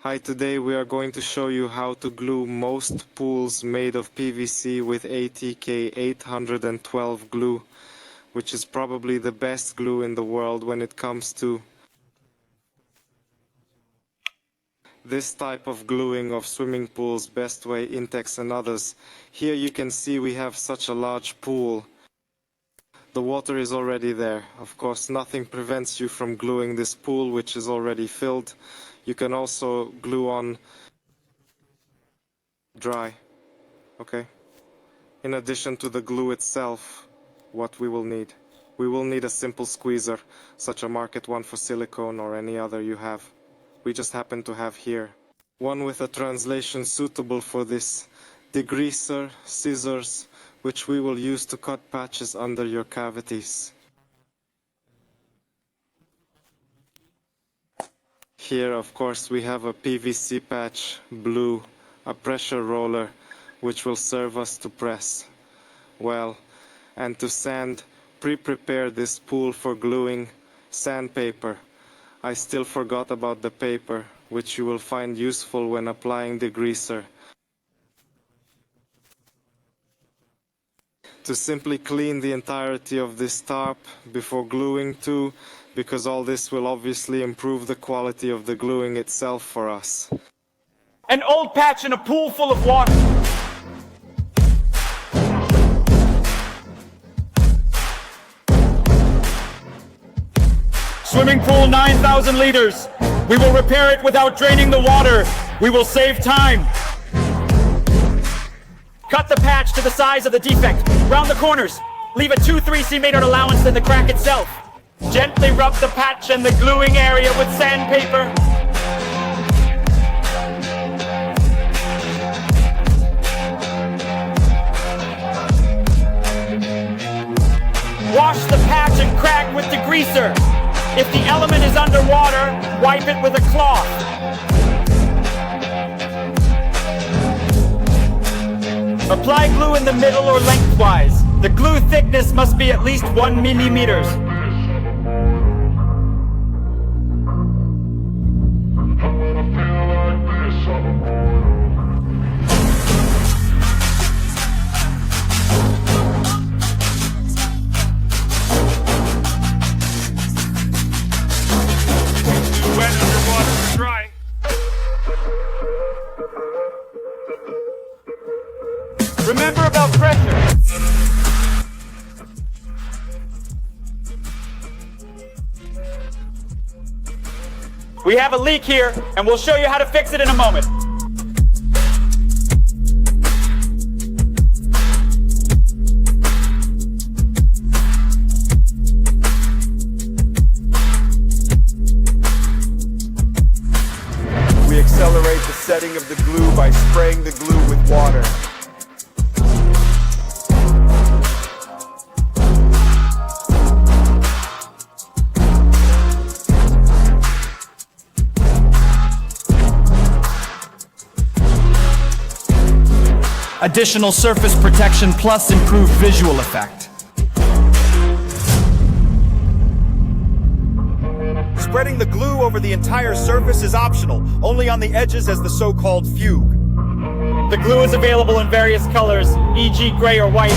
Hi, today we are going to show you how to glue most pools made of PVC with ATK 812 glue, which is probably the best glue in the world when it comes to this type of gluing of swimming pools, Best Way, Intex and others. Here you can see we have such a large pool. The water is already there. Of course, nothing prevents you from gluing this pool, which is already filled. You can also glue on dry, okay? In addition to the glue itself, what we will need. We will need a simple squeezer, such a Market 1 for silicone or any other you have. We just happen to have here one with a translation suitable for this, degreaser, scissors, which we will use to cut patches under your cavities. Here, of course, we have a PVC patch, blue, a pressure roller, which will serve us to press well, and to sand. Pre-prepare this pool for gluing, sandpaper. I still forgot about the paper, which you will find useful when applying degreaser. To simply clean the entirety of this tarp before gluing too, because all this will obviously improve the quality of the gluing itself for us. An old patch in a pool full of water. Swimming pool 9,000 liters. We will repair it without draining the water. We will save time. Cut the patch to the size of the defect. Round the corners. Leave a 2-3 cm allowance in the crack itself. Gently rub the patch and the gluing area with sandpaper. Wash the patch and crack with degreaser. If the element is underwater, wipe it with a cloth. Apply glue in the middle or lengthwise. The glue thickness must be at least 1 millimeter. Wet underwater or dry. Remember about pressure. We have a leak here, and we'll show you how to fix it in a moment. We accelerate the setting of the glue by spraying the glue with water. Additional surface protection plus improved visual effect. Spreading the glue over the entire surface is optional, only on the edges as the so-called fugue. The glue is available in various colors, e.g. gray or white.